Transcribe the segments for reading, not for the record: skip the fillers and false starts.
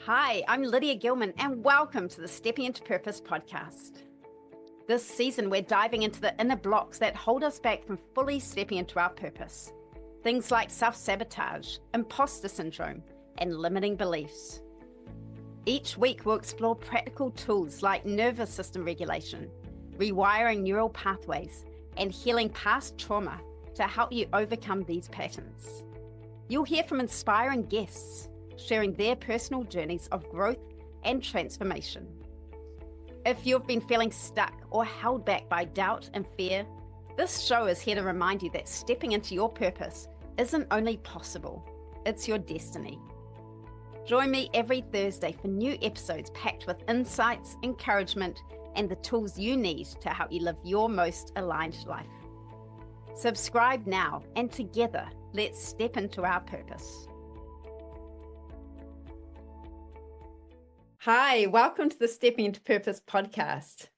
Hi, I'm Lydia Gilman, and welcome to the Stepping into Purpose podcast. This season, we're diving into the inner blocks that hold us back from fully stepping into our purpose. Things like self-sabotage, imposter syndrome, and limiting beliefs. Each week, we'll explore practical tools like nervous system regulation, rewiring neural pathways, and healing past trauma to help you overcome these patterns. You'll hear from inspiring guests, sharing their personal journeys of growth and transformation. If you've been feeling stuck or held back by doubt and fear, this show is here to remind you that stepping into your purpose isn't only possible, it's your destiny. Join me every Thursday for new episodes packed with insights, encouragement, and the tools you need to help you live your most aligned life. Subscribe now, and together, let's step into our purpose. Hi, welcome to the Stepping into Purpose podcast.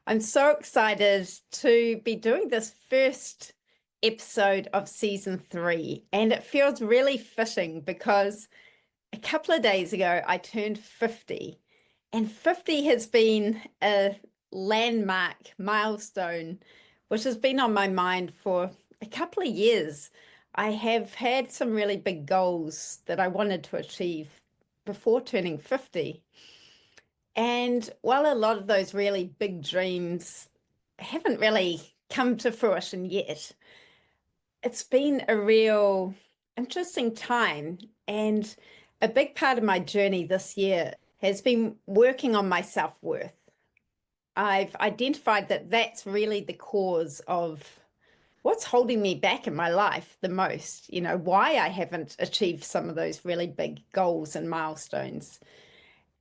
I'm so excited to be doing this first episode of season 3, and it feels really fitting because a couple of days ago I turned 50, and 50 has been a landmark milestone which has been on my mind for a couple of years. I have had some really big goals that I wanted to achieve before turning 50. And while a lot of those really big dreams haven't really come to fruition yet, it's been a real interesting time. And a big part of my journey this year has been working on my self-worth. I've identified that that's really the cause of what's holding me back in my life the most, why I haven't achieved some of those really big goals and milestones.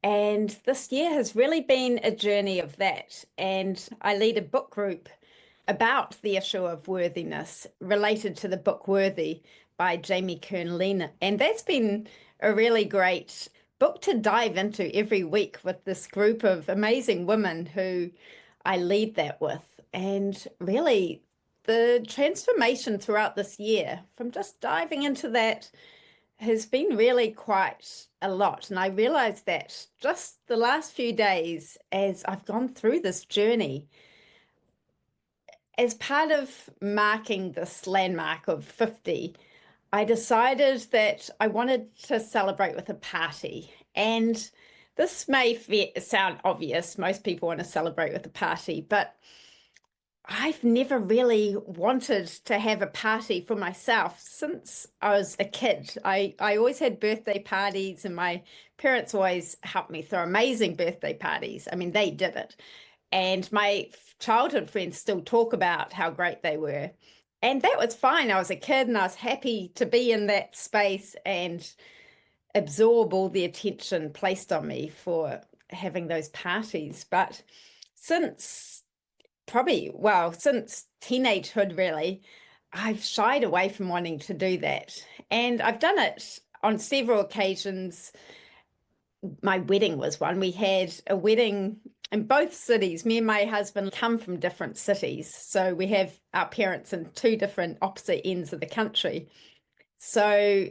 And this year has really been a journey of that. And I lead a book group about the issue of worthiness related to the book Worthy by Jamie Kern-Lehner. And that's been a really great book to dive into every week with this group of amazing women who I lead that with. And really, the transformation throughout this year from just diving into that has been really quite a lot. And I realized that just the last few days as I've gone through this journey, as part of marking this landmark of 50, I decided that I wanted to celebrate with a party. And this may sound obvious. Most people want to celebrate with a party, but I've never really wanted to have a party for myself since I was a kid. I always had birthday parties, and my parents always helped me throw amazing birthday parties. I mean, they did it. And my childhood friends still talk about how great they were. And that was fine. I was a kid and I was happy to be in that space and absorb all the attention placed on me for having those parties. But since teenagehood, really, I've shied away from wanting to do that. And I've done it on several occasions. My wedding was one. We had a wedding in both cities. Me and my husband come from different cities. So we have our parents in two different opposite ends of the country. So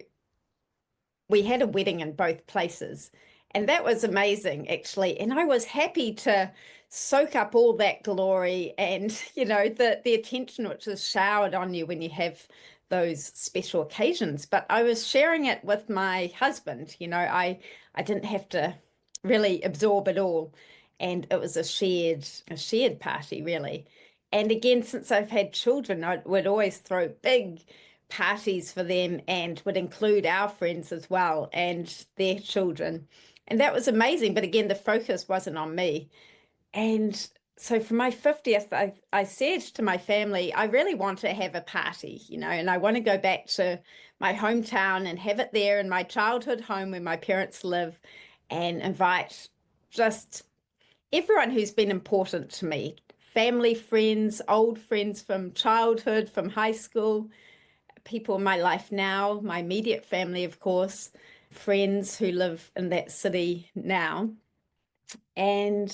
we had a wedding in both places. And that was amazing, actually. And I was happy to soak up all that glory and, the attention which is showered on you when you have those special occasions. But I was sharing it with my husband. I didn't have to really absorb it all. And it was a shared party, really. And again, since I've had children, I would always throw big parties for them and would include our friends as well and their children. And that was amazing. But again, the focus wasn't on me. And so for my 50th, I said to my family, I really want to have a party, and I want to go back to my hometown and have it there in my childhood home where my parents live and invite just everyone who's been important to me, family, friends, old friends from childhood, from high school, people in my life now, my immediate family, of course, friends who live in that city now. And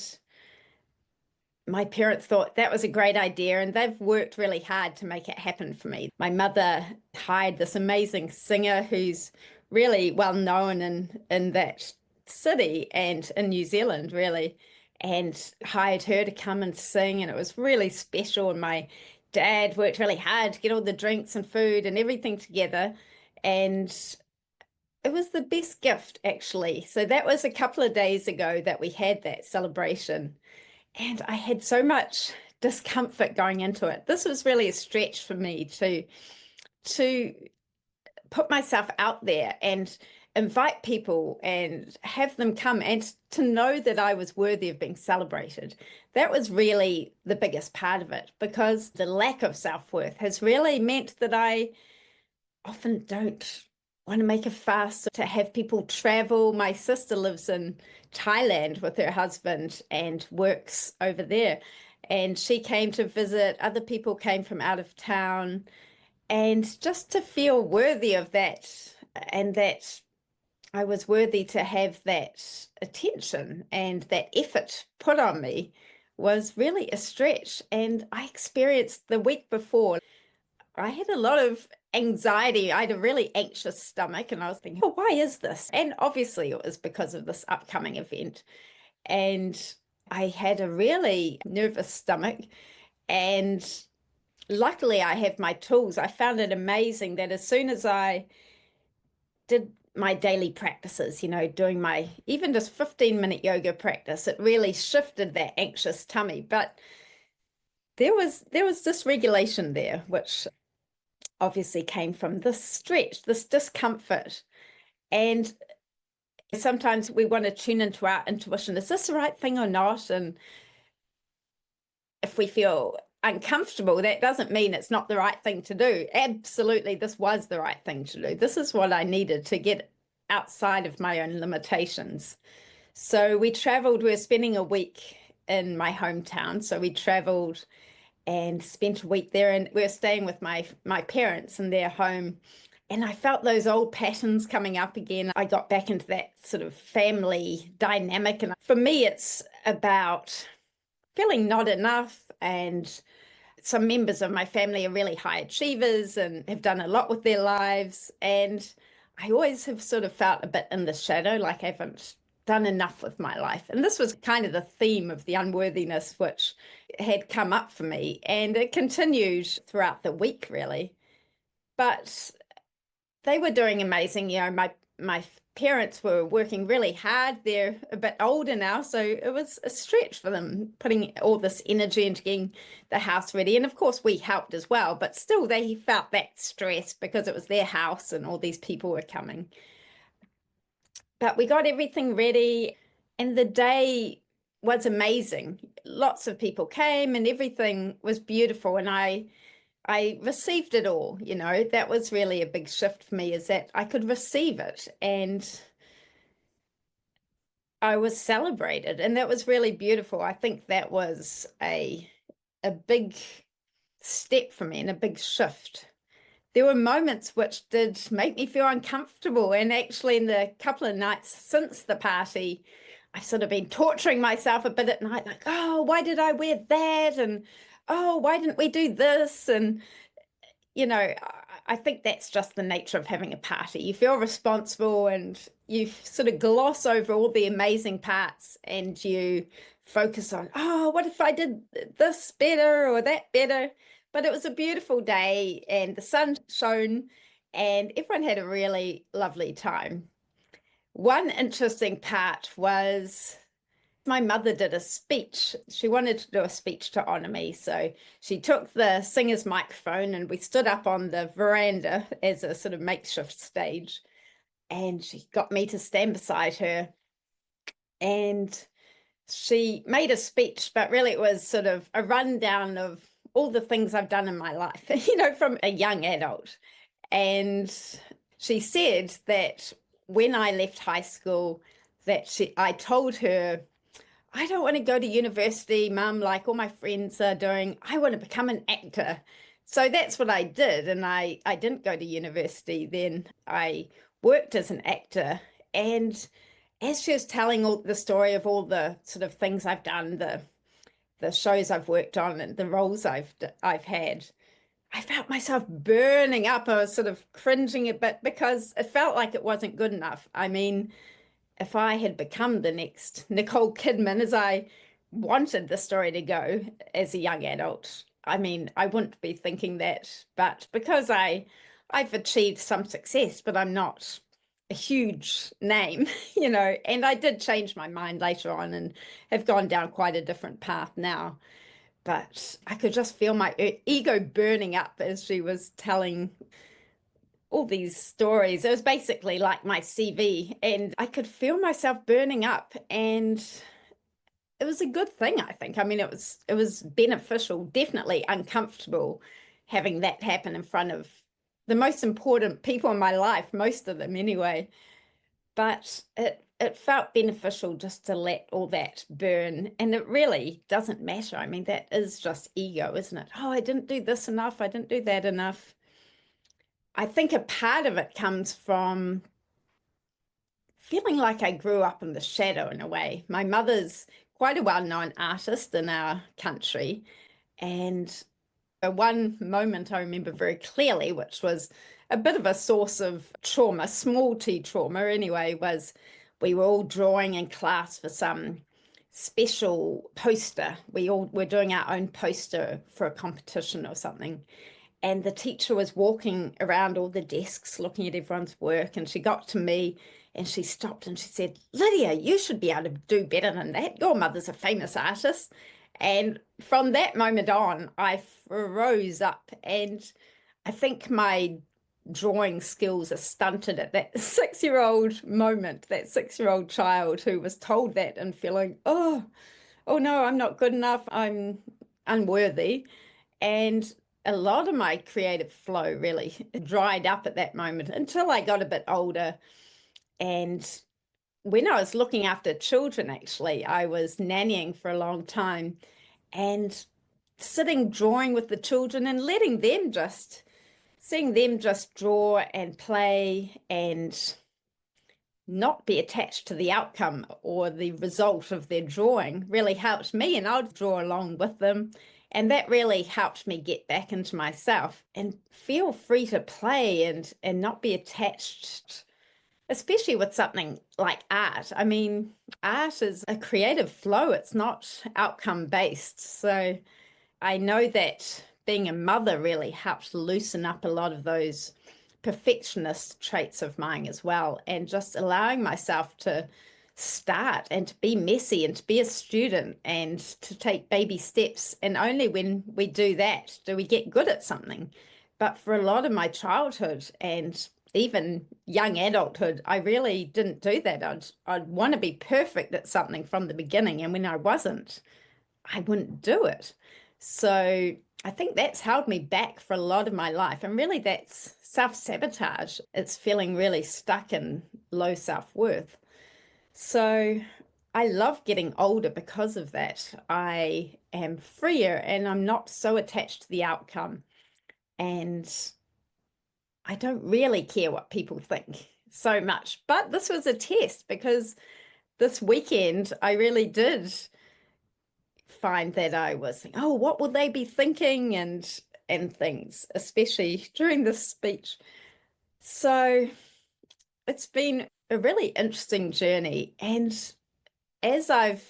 my parents thought that was a great idea, and they've worked really hard to make it happen for me. My mother hired this amazing singer who's really well known in that city and in New Zealand, really, and hired her to come and sing. And it was really special. And my dad worked really hard to get all the drinks and food and everything together. And it was the best gift, actually. So that was a couple of days ago that we had that celebration. And I had so much discomfort going into it. This was really a stretch for me to put myself out there and invite people and have them come and to know that I was worthy of being celebrated. That was really the biggest part of it, because the lack of self-worth has really meant that I often don't want to make a fuss, to have people travel. My sister lives in Thailand with her husband and works over there. And she came to visit, other people came from out of town, and just to feel worthy of that, and that I was worthy to have that attention and that effort put on me, was really a stretch. And I experienced the week before, I had a lot of anxiety. I had a really anxious stomach, and I was thinking, oh, why is this? And obviously it was because of this upcoming event. And I had a really nervous stomach, and luckily I have my tools. I found it amazing that as soon as I did my daily practices, doing my even just 15-minute yoga practice, it really shifted that anxious tummy. But there was dysregulation there, which obviously came from this stretch, this discomfort. And sometimes we want to tune into our intuition. Is this the right thing or not? And if we feel uncomfortable, that doesn't mean it's not the right thing to do. Absolutely, this was the right thing to do. This is what I needed to get outside of my own limitations. So we traveled. We were spending a week in my hometown. So we traveled and spent a week there, and we were staying with my parents in their home. And I felt those old patterns coming up again. I got back into that sort of family dynamic. And for me, it's about feeling not enough. And some members of my family are really high achievers and have done a lot with their lives. And I always have sort of felt a bit in the shadow, like I haven't done enough with my life. And this was kind of the theme of the unworthiness, which had come up for me. And it continued throughout the week, really. But they were doing amazing. My parents were working really hard. They're a bit older now, so it was a stretch for them, putting all this energy into getting the house ready. And of course, we helped as well, but still they felt that stress because it was their house and all these people were coming. But we got everything ready, and the day was amazing. Lots of people came and everything was beautiful, and I received it all. That was really a big shift for me, is that I could receive it, and I was celebrated, and that was really beautiful. I think that was a big step for me and a big shift. There were moments which did make me feel uncomfortable, and actually in the couple of nights since the party, I've sort of been torturing myself a bit at night, like, oh, why did I wear that? And oh, why didn't we do this? And I think that's just the nature of having a party. You feel responsible and you sort of gloss over all the amazing parts, and you focus on, oh, what if I did this better or that better? But it was a beautiful day and the sun shone and everyone had a really lovely time. One interesting part was my mother did a speech. She wanted to do a speech to honor me. So she took the singer's microphone and we stood up on the veranda as a sort of makeshift stage. And she got me to stand beside her. And she made a speech, but really it was sort of a rundown of all the things I've done in my life, from a young adult. And she said that when I left high school, I told her, I don't want to go to university, Mum, like all my friends are doing. I want to become an actor. So that's what I did. And I didn't go to university then. I worked as an actor. And as she was telling all the story of all the sort of things I've done, the shows I've worked on and the roles I've had, I felt myself burning up. I was sort of cringing a bit because it felt like it wasn't good enough. I mean, if I had become the next Nicole Kidman, as I wanted the story to go as a young adult, I mean, I wouldn't be thinking that, but because I've achieved some success, but I'm not a huge name, and I did change my mind later on and have gone down quite a different path now. But I could just feel my ego burning up as she was telling all these stories. It was basically like my CV, and I could feel myself burning up, and it was a good thing, I think. I mean, it was beneficial, definitely uncomfortable having that happen in front of the most important people in my life, most of them anyway. But it felt beneficial just to let all that burn. And it really doesn't matter. I mean, that is just ego, isn't it? Oh, I didn't do this enough. I didn't do that enough. I think a part of it comes from feeling like I grew up in the shadow in a way. My mother's quite a well-known artist in our country. And one moment I remember very clearly, which was a bit of a source of trauma, small t trauma anyway, was we were all drawing in class for some special poster. We all were doing our own poster for a competition or something. And the teacher was walking around all the desks looking at everyone's work, and she got to me and she stopped and she said, "Lydia, you should be able to do better than that. Your mother's a famous artist." And from that moment on, I froze up, and I think my drawing skills are stunted at that 6-year-old moment, that 6-year-old child who was told that and feeling, oh no, I'm not good enough, I'm unworthy. And a lot of my creative flow really dried up at that moment until I got a bit older. And when I was looking after children, actually, I was nannying for a long time, and sitting drawing with the children and letting them seeing them just draw and play and not be attached to the outcome or the result of their drawing really helped me, and I'll draw along with them. And that really helped me get back into myself and feel free to play and not be attached, especially with something like art. I mean, art is a creative flow. It's not outcome based. So I know that being a mother really helped loosen up a lot of those perfectionist traits of mine as well, and just allowing myself to start and to be messy and to be a student and to take baby steps. And only when we do that do we get good at something. But for a lot of my childhood and even young adulthood, I really didn't do that. I'd want to be perfect at something from the beginning, and when I wasn't, I wouldn't do it. So I think that's held me back for a lot of my life. And really, that's self-sabotage. It's feeling really stuck in low self-worth. So I love getting older because of that. I am freer and I'm not so attached to the outcome. And I don't really care what people think so much. But this was a test, because this weekend I really did find that I was thinking, oh, what will they be thinking, and things, especially during this speech. So it's been a really interesting journey. And as I've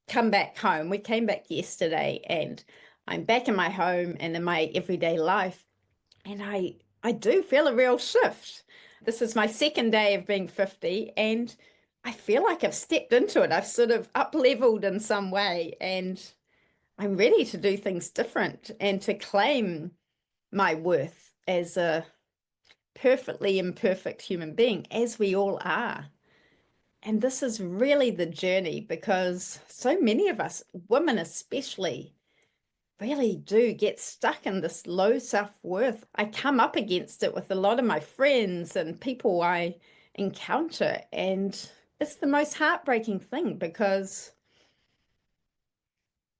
come back home, we came back yesterday, and I'm back in my home and in my everyday life, and I do feel a real shift. This is my second day of being 50, and I feel like I've stepped into it. I've sort of up-leveled in some way, and I'm ready to do things different and to claim my worth as a perfectly imperfect human being, as we all are. And this is really the journey, because so many of us, women especially, really do get stuck in this low self-worth. I come up against it with a lot of my friends and people I encounter, and it's the most heartbreaking thing, because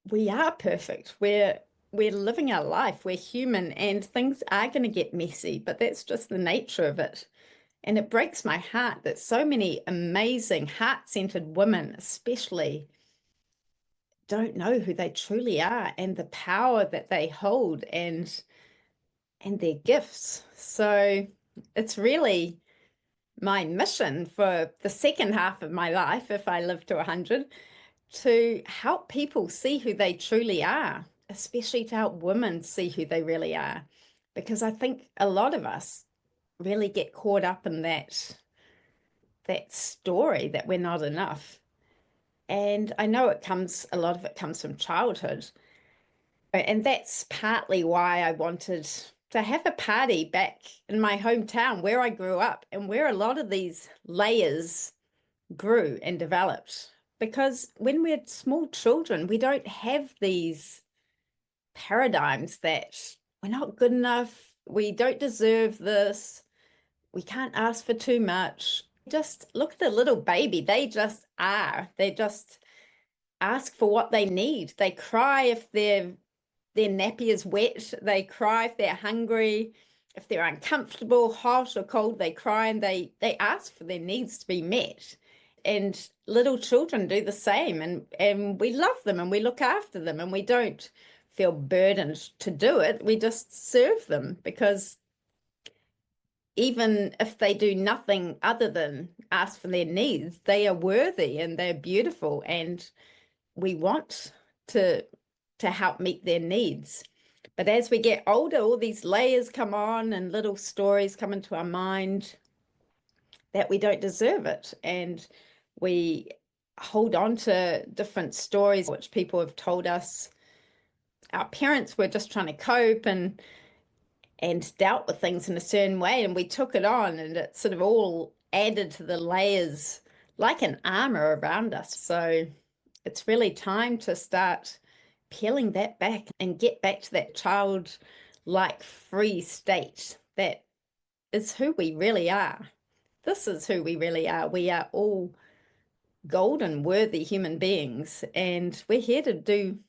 we are perfect. We're living our life. We're human, and things are going to get messy, but that's just the nature of it. And it breaks my heart that so many amazing, heart-centered women, especially, don't know who they truly are and the power that they hold and their gifts. So it's really my mission for the second half of my life, if I live to 100, to help people see who they truly are, especially to help women see who they really are. Because I think a lot of us really get caught up in that story that we're not enough. And I know a lot of it comes from childhood. And that's partly why I wanted to have a party back in my hometown where I grew up and where a lot of these layers grew and developed. Because when we're small children, we don't have these paradigms that we're not good enough, we don't deserve this, we can't ask for too much. Just look at the little baby. They just are. They just ask for what they need. They cry if their nappy is wet. They cry if they're hungry. If they're uncomfortable, hot or cold, they cry and they ask for their needs to be met. And little children do the same. And we love them and we look after them and we don't feel burdened to do it. We just serve them, because even if they do nothing other than ask for their needs, they are worthy and they're beautiful, and we want to help meet their needs. But as we get older, all these layers come on and little stories come into our mind that we don't deserve it. And we hold on to different stories which people have told us. Our parents were just trying to cope and dealt with things in a certain way, and we took it on, and it sort of all added to the layers like an armor around us. So it's really time to start peeling that back and get back to that childlike free state that is who we really are. This is who we really are. We are all golden, worthy human beings, and we're here to do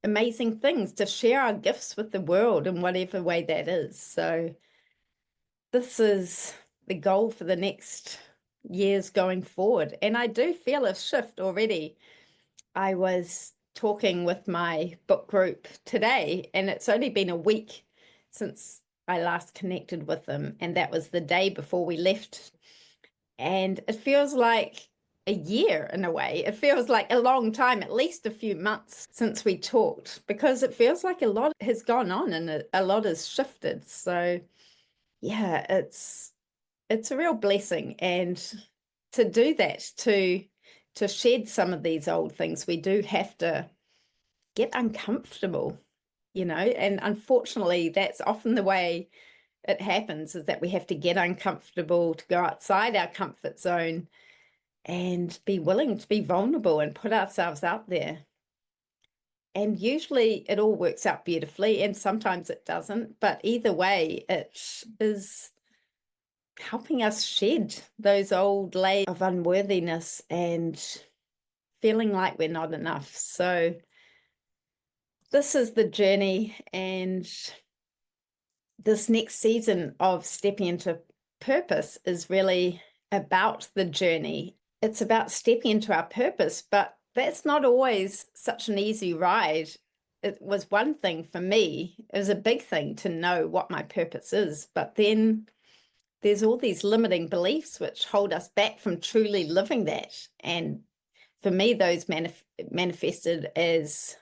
amazing things, to share our gifts with the world in whatever way that is. So this is the goal for the next years going forward. And I do feel a shift already. I was talking with my book group today, and it's only been a week since I last connected with them. And that was the day before we left. And it feels like a year in a way. It feels like a long time, at least a few months since we talked, because it feels like a lot has gone on and a lot has shifted. So yeah, it's a real blessing. And to do that, to shed some of these old things, we do have to get uncomfortable, and unfortunately that's often the way it happens, is that we have to get uncomfortable to go outside our comfort zone and be willing to be vulnerable and put ourselves out there. And usually it all works out beautifully, and sometimes it doesn't, but either way, it is helping us shed those old layers of unworthiness and feeling like we're not enough. So this is the journey, and this next season of Stepping into Purpose is really about the journey. It's about stepping into our purpose, but that's not always such an easy ride. It was one thing for me. It was a big thing to know what my purpose is, but then there's all these limiting beliefs which hold us back from truly living that. And for me, those manifested as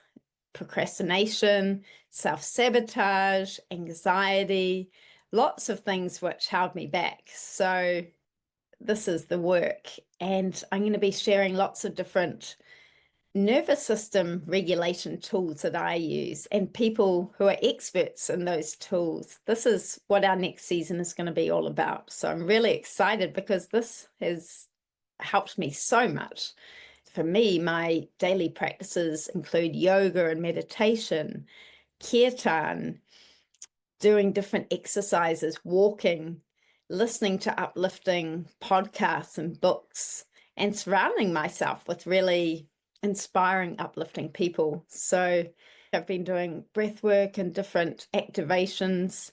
procrastination, self-sabotage, anxiety, lots of things which held me back. So this is the work, and I'm going to be sharing lots of different nervous system regulation tools that I use and people who are experts in those tools. This is what our next season is going to be all about. So I'm really excited because this has helped me so much. For me, my daily practices include yoga and meditation, kirtan, doing different exercises, walking, listening to uplifting podcasts and books, and surrounding myself with really inspiring, uplifting people. So I've been doing breath work and different activations.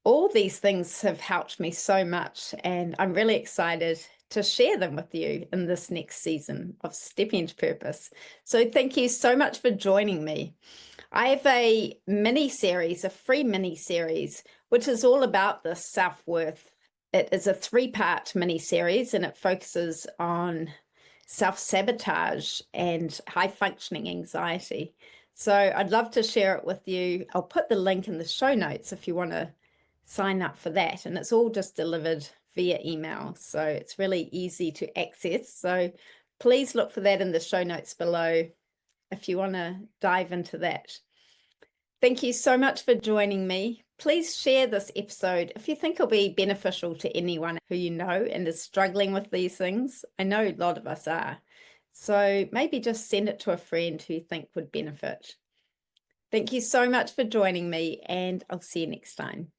All these things have helped me so much, and I'm really excited to share them with you in this next season of Stepping into Purpose. So thank you so much for joining me. I have a free mini series, which is all about the self-worth It is a 3-part mini-series, and it focuses on self-sabotage and high-functioning anxiety. So I'd love to share it with you. I'll put the link in the show notes if you want to sign up for that. And it's all just delivered via email. So it's really easy to access. So please look for that in the show notes below if you want to dive into that. Thank you so much for joining me. Please share this episode if you think it'll be beneficial to anyone who you know and is struggling with these things. I know a lot of us are. So maybe just send it to a friend who you think would benefit. Thank you so much for joining me, and I'll see you next time.